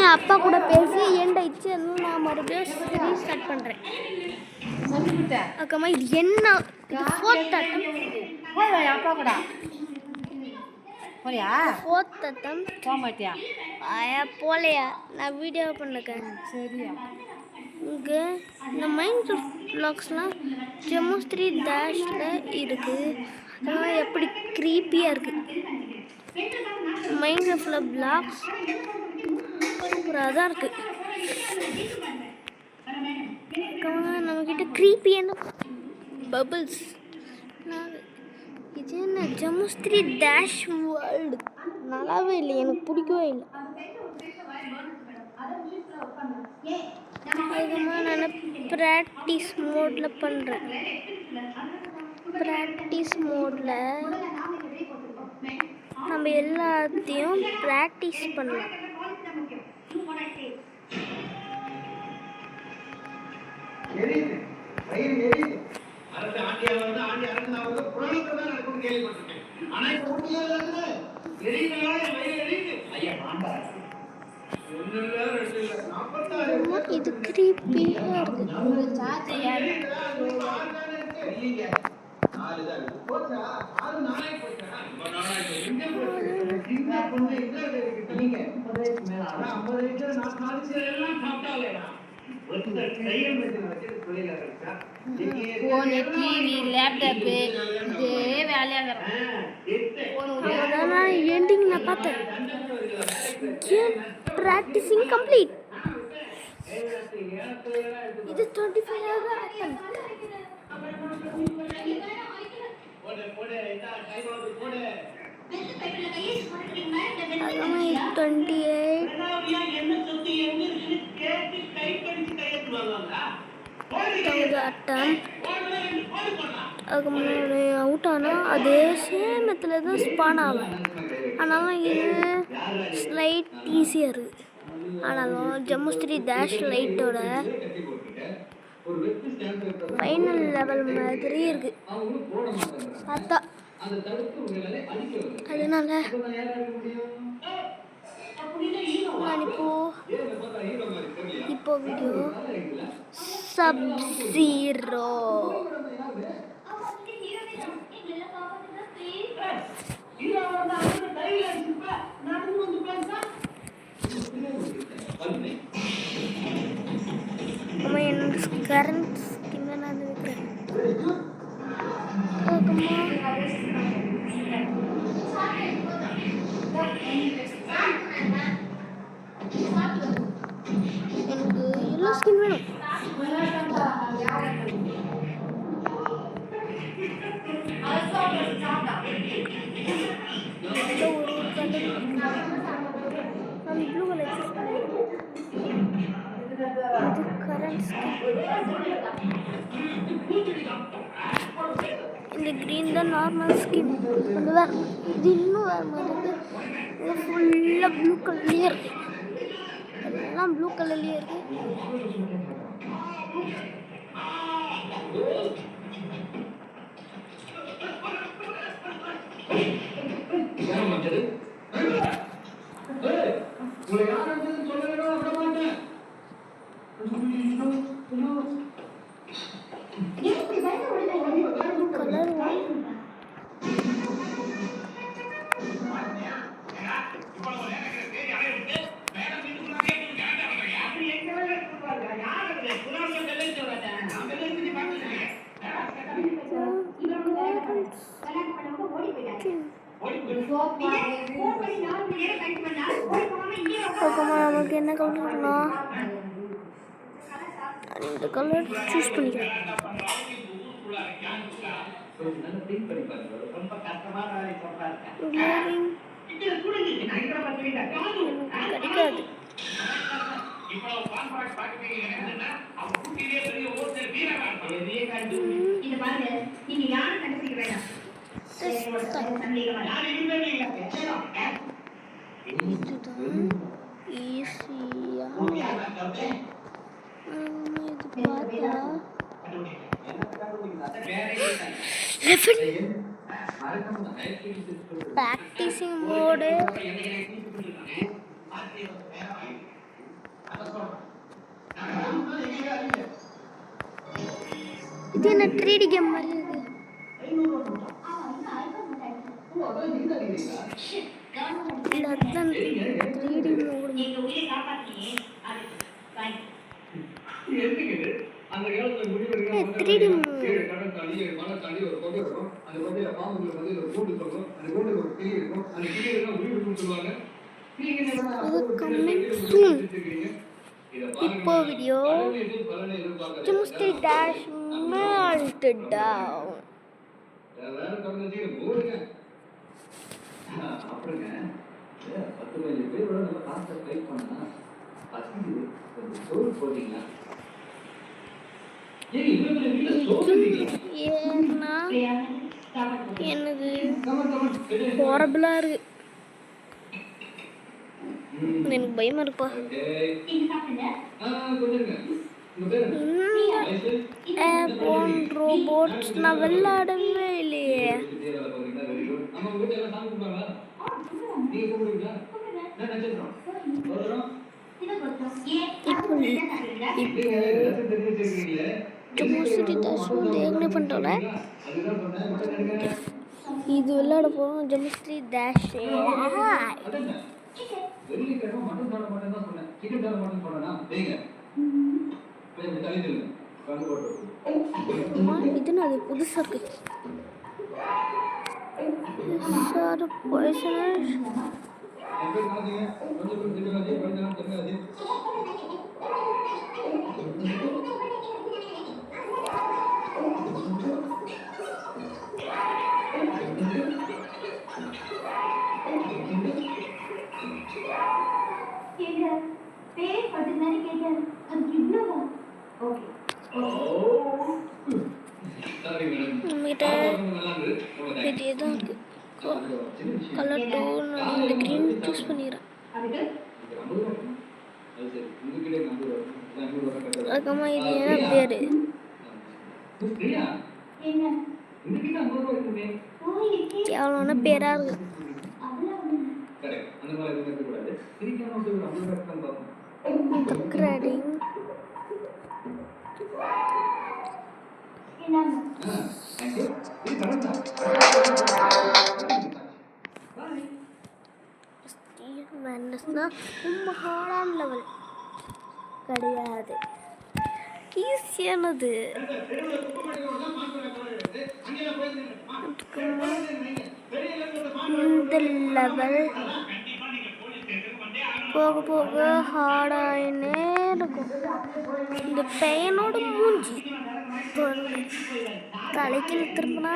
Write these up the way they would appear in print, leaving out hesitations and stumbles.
என் அப்பா கூட பேசி எண்ட் ஆயிடுச்சு. அதனால நான் மறுபடியும் ரீஸ்டார்ட் பண்ணுறேன். அக்கம்மா இது என்ன ஃபோர்த் அட்டம் அப்பா கூட போறியா? ஃபோர்த் அட்டம் போக மாட்டியா? போகலையா? நான் வீடியோ பண்ணிருக்கேன். சரியா? இங்கே இந்த மைண்ட் வ்ளாக்ஸ்லாம் ஜெமோஸ்திரி டேஷில் இருக்குது. அதெல்லாம் எப்படி க்ரீப்பியாக இருக்குது. மைண்ட் கிராஃப்டில் வ்ளாக்ஸ் சூப்பராக தான் இருக்குது. நம்மக்கிட்ட க்ரீப்பியான பபிள்ஸ். இது என்ன ஜெமோஸ்திரி டேஷ் வேர்ல்டு நல்லாவே இல்லை, எனக்கு பிடிக்கவே இல்லை. அதிகமாக நான் ப்ராக்டிஸ் மோடில் பண்ணுறேன். ப்ராக்டிஸ் மோடில் நம்ம எல்லாத்தையும் ப்ராக்டிஸ் பண்ணலாம். இது கிரீப்பியா இருக்கு. போனு, டிவி, லேப்டாப்பு இதே வேலையாக எண்டிங் நான் பார்த்தேன். Practising complete. இது 25 அட்டம். அதான் 28 அட்டம். அதுக்கு முன்னாடி அவுட் ஆனால் அதே சேமத்தில் தான் ஸ்பான் ஆகும். ஆனாலும் இது ஸ்லைட் ஈஸியாக இருக்குது. ஆனாலும் ஜெமோஸ்திரி டேஷ் லைட்டோட ஃபைனல் லெவல் மாதிரி இருக்குது பார்த்தா. அதனால நான் இப்போ வீடியோ சப்-ஜீரோ என்னோட கரண்ட் ஸ்கின் நான் வைக்கிறேன். எனக்கு எல்லோ ஸ்கின் வேணும். ப்ளூ கலர் இந்த க்ரீன் தான் நார்மல் ஸ்கின். இது இன்னும் வேறு மாதிரி இது ஃபுல்லாக ப்ளூ கலர்லேயே இருக்கு. எல்லாம் ப்ளூ கலர்லேயே இருக்கு. நமக்கு என்ன கலர் இருக்கணும்? இந்த கலர் சூஸ் பண்ணிக்கிறேன். கிடைக்காது. இதுதான் ஈஸியா இது பார்த்தா ப்ராக்டிசிங் மோடு இது என்ன 3D கேம் மாதிரி இருக்கு. இல்ல அதான் 3D மோடு. 3D mode. இது coming soon. இப்போ video Chemistry Dash melted down. ஏன்னா என்னது ஹாரபிளா இருக்கு. எனக்கு பயமா இருக்குப்பா. ஏர்போன் ரோபோட்ஸ் நான் விளையாடவே இல்லையே. Chemistry Dash देखने पंटोला இது விளையாட போறோம். Chemistry Dash இது அது புதுசா இருக்கு. சார் பாய்சனஸ் நம்மகிட்ட இது தான் இருக்கு. கலர் 2 நான் இந்த க்ரீன் சூஸ் பண்ணிடுறேன். அதுக்கப்புறமா இது என்ன பேரு? கேவலமான பேரா இருக்கு. தக்ராடிங் ரொம்ப ஹார்டான லெவல் கிடையாது, ஈஸியானது. இந்த லெவல் போக போக ஹார்டாயினே இருக்கும். இந்த பையனோட மூஞ்சி தலைக்கு திரும்பினா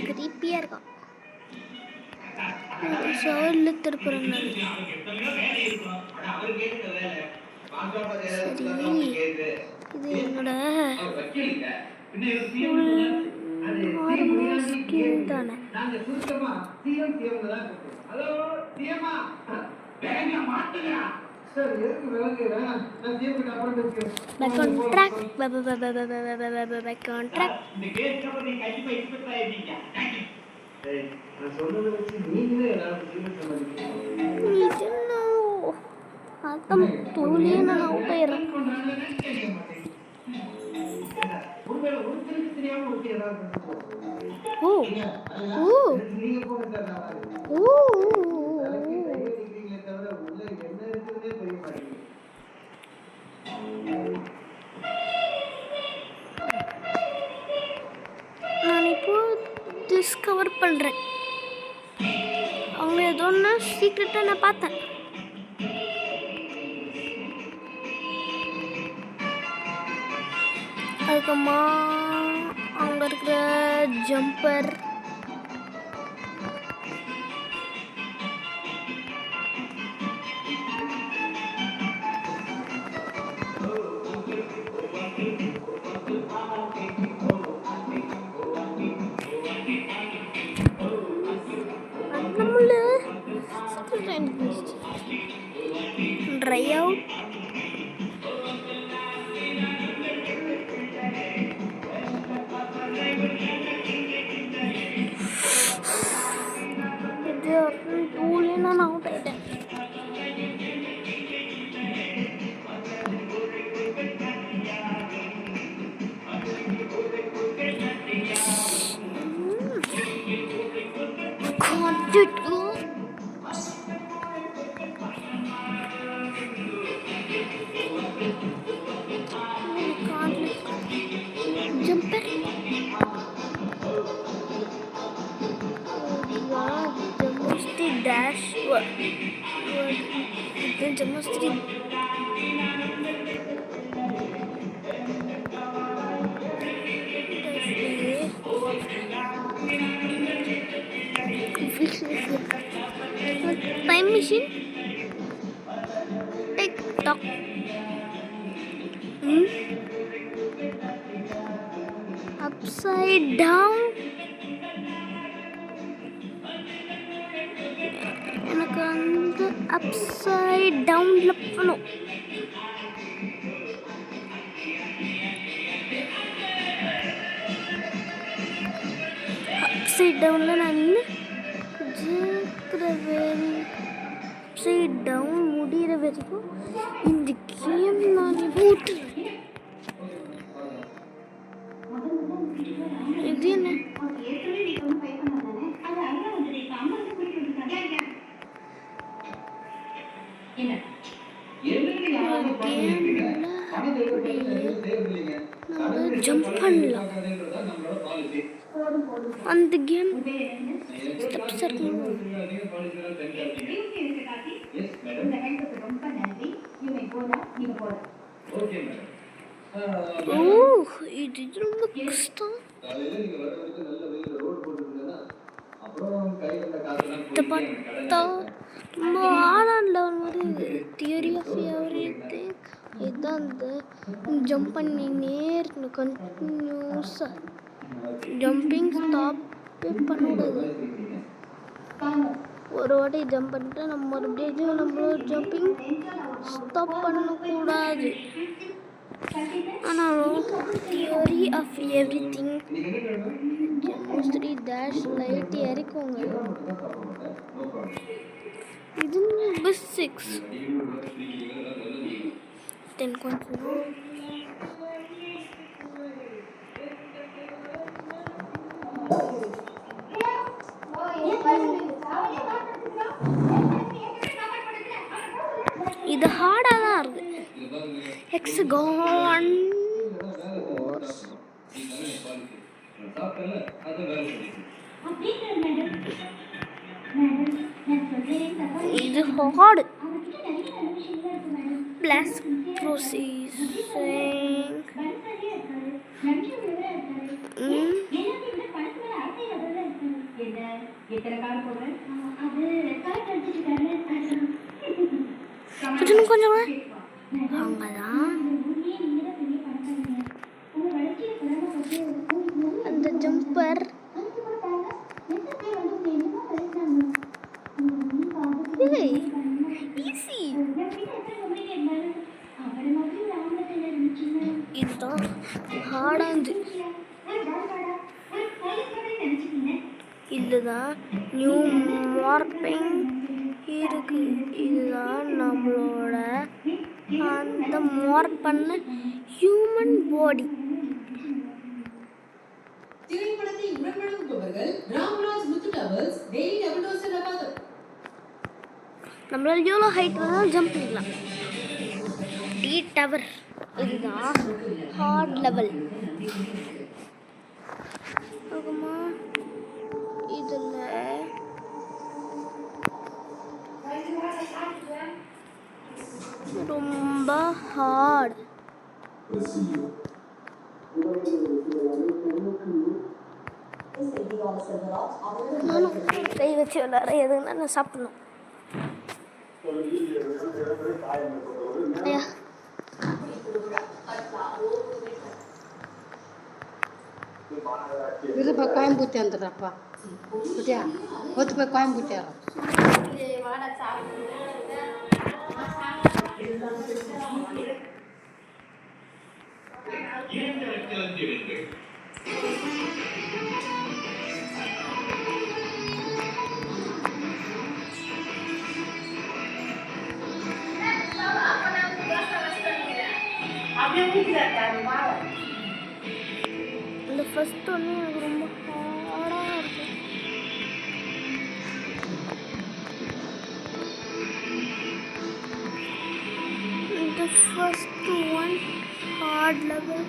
கிரீப்பியா இருக்கும். சோர்ல திருப்புறேன். சரி, இது என்னோட நார்மல் ஸ்கின் தானே. நான் இப்போ டிஸ்கவர் பண்றேன். அவங்க ஏதோ ஒன்று சீக்ரெட்டாக நான் பார்த்தேன். அதுக்கப்புறமா அங்கே இருக்கிற ஜம்பர் ட்ரை அவுட். இது டூலே நான் அவுட் ஆயிட்டேன். அச்சோ jumper geometry dash geometry time machine tick tock upside down எனக்கு வந்து upside downல பண்ணணும் upside downல நான் upside down முடிகிற வரைக்கும் இந்த கேம் நான் ஊட்டுறேன் இது என்ன ஜம்ப் பண்ணலாம் அந்த கேம் ஸ்டெப்ஸ் இருக்கணும் ஓ இது ரொம்ப கஷ்டம் இதை பார்த்தா ரொம்ப ஆடான்ல வந்து தியரி ஆஃப் எவ்ரிதிங் இதுதான் அந்த ஜம்ப் பண்ணினே இருக்கணும் கண்டினியூஸாக ஜம்பிங் ஸ்டாப்பே பண்ணக்கூடாது ஒரு வாட்டி ஜம்ப் பண்ணிட்டு நம்ம மறுபடியும் நம்ம ஜம்பிங் ஸ்டாப் பண்ணக்கூடாது ஆனால் theory of everything geometry dash lite இறக்குங்க இது பேசிக்ஸ் தென் கொஞ்சம் இது ஹார்டாக தான் இருக்குது ஹெக்ஸகான் இது ஹார்டு ப்ளஸ் ப்ரோசஸிங் கொஞ்சம் அங்கதான் அந்த ஜம்பர் ஈஸி இதுதான் ஹார்டாந்து இதுதான் நியூ மார்பிங் இருக்கு இதுதான் நம்மளோட அந்த மார்க் பண்ண ஹியூமன் பாடி திரைப்படத்தை உடன்படுபவர்கள் ராம்ராஜ் முத்து டவர்ஸ் டெய்லி டபுள் டோஸ் ரகாதம் நம்மளால எவ்வளோ ஹைட்டில் தான் ஜம்ப் பண்ணலாம் டி டவர் இதுதான் ஹார்ட் லெவல் ஆகுமா இதில் ரொம்ப ஹார்ட் நானும் கை வச்சு விளாட்ற எதுன்னா நான் சாப்பிடணும் ஐயா விருப்ப கோயம்புத்தூர் வந்துடுறப்பா புத்தியா ஒத்து போய் கோயம்புத்தூர் இந்த ஃபர்ஸ்ட் ஒன்று எனக்கு ரொம்ப ஹார்டாக இருக்கும் the first one hard level.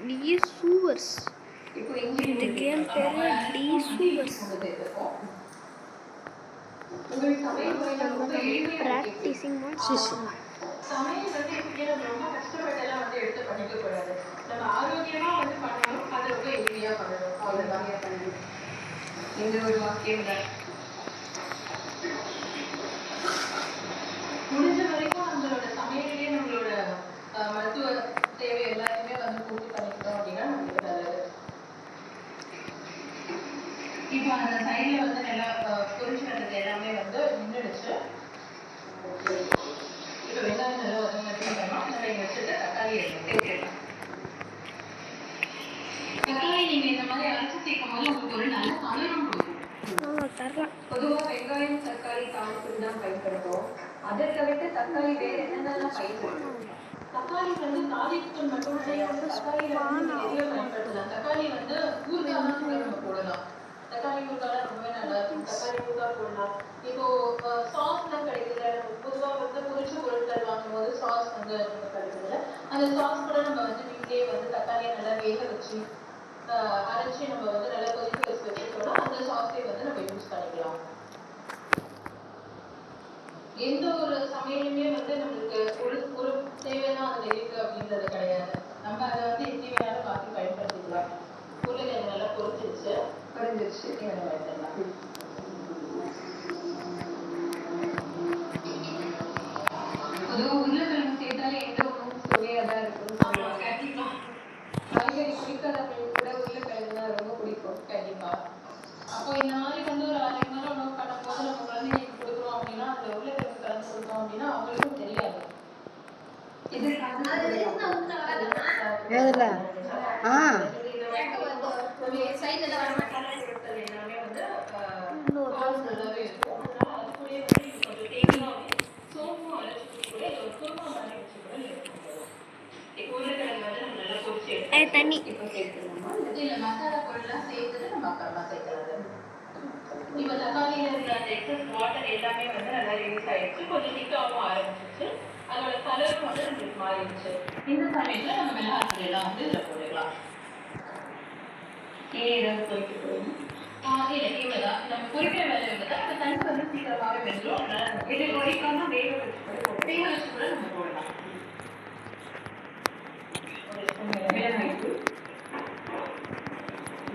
D-Sewers. இந்த கேம் பேரு D-Sewers. Practicing modes. சமையல் வந்து இப்படியே நம்ம ரொம்ப கஷ்டப்பட்டெல்லாம் வந்து எடுத்து பண்ணிக்க கூடாது. நம்ம ஆரோக்கியமா வந்து பண்ணணும், அதை ரொம்ப எளிமையா பண்ணணும். அவ்வளவுதான் இந்த ஒரு வாக்கியம் தான். முடிஞ்ச வரைக்கும் நம்மளோட சமையலே நம்மளோட மருத்துவ தேவை எல்லாத்தையுமே வந்து பூர்த்தி பண்ணிக்கிட்டோம் அப்படின்னா நம்மளுக்கு நல்லது. இப்போ அந்த சைடில் வந்து நல்லா பொரிச்சுறது எல்லாமே வந்து நின்றுடுச்சு. இப்போ வெங்காயம் நல்லா வதங்கிட்டோம். நம்ம இங்கே வச்சுட்டு தக்காளி சேர்த்துக்கலாம். தக்காளி நீங்கள் இந்த மாதிரி அரைச்சி சேர்க்கும் போது உங்களுக்கு ஒரு நல்ல கலரும் கொடுக்கும். பொதுவாக வெங்காயம் தக்காளி தாளிப்புக்கு தான் பயன்படுத்தும். அதை தவிர்த்து தக்காளி வேறு என்னென்னலாம் பயன்படுத்தும்? தக்காளி வந்து தாளிப்புக்கு மட்டும் கிடையாது. தக்காளியில் வந்து நிறைய பயன்படுத்தலாம். தக்காளி வந்து ஊறுகாலாம் கூட நம்ம போடலாம். தக்காளி ஊறுகாலாம் ரொம்பவே நல்லா இருக்கும். தக்காளி ஊறுகாய் போடலாம். இப்போ சாஸ்லாம் கிடைக்குதுல, நம்ம பொதுவாக வந்து பொரிச்ச பொருட்கள் வாங்கும்போது சாஸ் வந்து நமக்கு கிடைக்குதுல, அந்த சாஸ் கூட நம்ம வந்து வீட்டிலேயே வந்து தக்காளியை நல்லா வேக வச்சு அரைச்சி நம்ம வந்து நல்லா கொதிக்க வச்சு வச்சுட்டோம்னா அந்த சாஸை வந்து நம்ம யூஸ் பண்ணிக்கலாம். எந்த ஒரு சமையலுமே வந்து நம்மளுக்கு ஒரு தேவைதான் அதில் இருக்கு அப்படின்றது கிடையாது. நம்ம அதை வந்து எப்படி வேணாலும் மாற்றி பயன்படுத்திக்கலாம். உருளைக்கிழங்கு நல்லா பொரிச்சிருச்சு, குறைஞ்சிருச்சு, இதை நம்ம எடுத்துடலாம். பொதுவாக உருளைக்கிழங்கு சேர்த்தாலே எந்த உணவும் சுவையாக தான் இருக்குன்னு சொல்லுவாங்க. கண்டிப்பாக காய்கறி பிடிக்காதவங்களுக்கு கூட உருளைக்கிழங்கு தான் ரொம்ப பிடிக்கும். கண்டிப்பாக அப்போ இந்த மாதிரி வந்து ஒரு 6 மணி நேரம் உணவு பண்ணும்போது நம்ம குழந்தைங்களுக்கு கொடுக்குறோம் அப்படின்னா அந்த உருளைக்கிழங்கு கலந்து கொடுத்தோம் அப்படின்னா அவங்களுக்கும் தெரியாது. இது எல்லாமே வந்து நல்லாவே இருக்கும். அதனால அது கூட வந்து கொஞ்சம் தேங்காய் சோப்பும் அரைச்சி கூட ஒரு குருமா மாதிரி வச்சு கூட எடுத்துக்கணும். இப்போ உருளைக்கிழங்கு வந்து நம்ம நல்லா பொரிச்சு எடுத்து இப்போ சேர்த்துக்கணுமா இல்லை மசாலா பொருள்லாம் சேர்த்துட்டு நம்ம அப்புறமா சேர்க்கலாம். இப்போ தக்காளியில் இருக்கிற அந்த எக்ஸஸ் வாட்டர் எல்லாமே வந்து நல்லா ரிலீஸ் ஆயிடுச்சு, கொஞ்சம் திக்காகவும் ஆரம்பிச்சிச்சு, அதோட கலரும் வந்து நம்மளுக்கு மாறிடுச்சு. இந்த சமயத்தில் நம்ம மிளகாத்தூள் எல்லாம் வந்து இதில் போட்டுக்கலாம். ஏதாவது பொறிக்க போகணும் இல்லை இவ்வளோதான் நம்ம பொறிக்கிற வேலை இவ்வளோதான். அந்த தண்ணி வந்து சீக்கிரமாகவே வெந்துடும். அதனால் இது பொறிக்காம வேக வச்சு கூட நம்ம போடலாம். மிளகாய்த்தூள்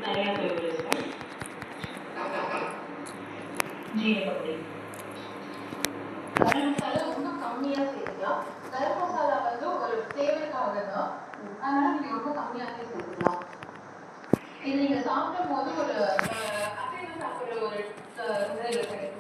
நிறையா ஒரு ஸ்பூன், ஜீரகப்பொடி, கரம் மசாலா ரொம்ப கம்மியாக சேர்த்துக்கலாம். கரம் மசாலா வந்து ஒரு ஃப்ளேவருக்காக தான், அதனால நீங்கள் ரொம்ப கம்மியாகவே சேர்த்துக்கலாம். இது நீங்கள் சாப்பிடும் போது ஒரு அசைவம் சாப்பிட்ற ஒரு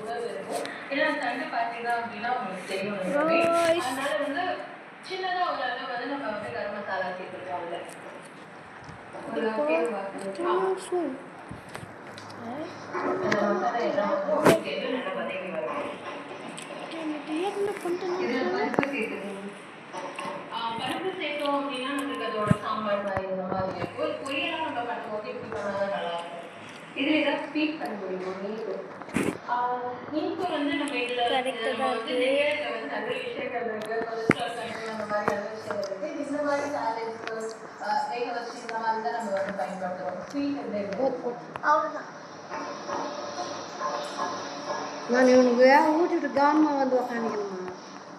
உணவு இருக்கும். ஏன்னா தண்ணி பார்த்தீங்க அப்படின்னா உங்களுக்கு தெரியும். அதனால வந்து சின்னதாக ஒரு அளவு வந்து நம்ம வந்து கரம் மசாலா சேர்த்துருக்கோம். அதில் மசாலா எல்லாம் வந்து உங்களுக்கு எது நல்லா பதவி வரும். இதில் பருப்பு சேர்த்துக்கணும். பருப்பு சேர்த்தோம் அப்படின்னா நம்மளுக்கு அதோட சாம்பார் மாதிரி இந்த மாதிரி இருக்கும். ஒரு பொரியலாக நம்ம பண்ணும்போது இப்படி பண்ணாதான் நல்லா இருக்கும். இதில் ஏதாவது ஸ்வீட் பண்ண முடியும். இனிப்பு வந்து நம்ம இதில் வந்து நிறைய வந்து நல்ல விஷயங்கள் இருக்கு. கொலஸ்ட்ரால் கண்ட்ரோல் அந்த மாதிரி நல்ல விஷயங்கள் இருக்கு. இந்த மாதிரி சாலட்ஸ்க்கு வேக வச்சு இந்த மாதிரி தான் நம்ம வந்து பயன்படுத்துகிறோம். ஸ்வீட் வந்து அவ்வளோதான். நான் இவனுக்கு ஊட்டிட்டு கவனமாக வந்து உக்காந்துக்கணுமா.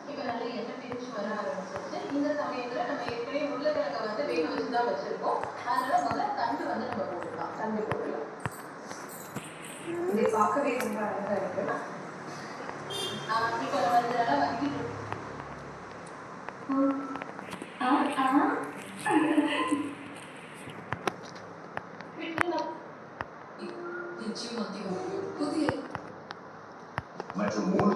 இப்போ நல்ல எண்ணெய் பிரிச்சு வர ஆரம்பிச்சிருச்சு. இந்த சமயத்தில் நம்ம ஏற்கனவே உருளைக்கிழங்கை வந்து வேக வச்சு தான் வச்சுருக்கோம். அதனால முதல்ல தண்டு வந்து நம்ம போட்டுக்கலாம். தண்டு போட்டுக்கலாம். இது பார்க்கவே ரொம்ப அழகாக இருக்கு. இப்போ நம்ம இதெல்லாம் வதக்கிட்டு மற்றும் 3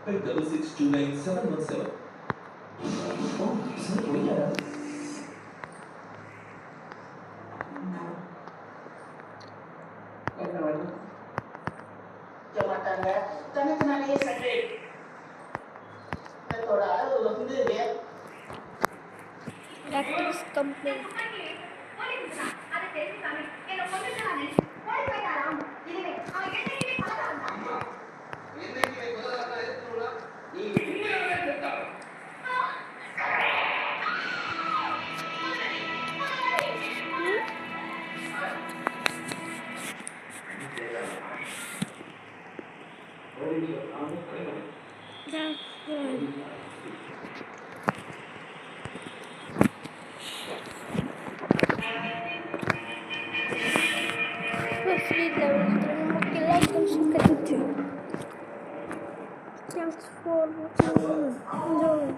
866291717. Oh, sir, போயிடா. என்ன வேணும்? மாட்டாங்க தனக்கு நிறைய சட்டை அதோட அளவு வந்து practice complete. That's good. Swiftly level 3 Mokila Kushikati. Thanks for watching. Enjoy.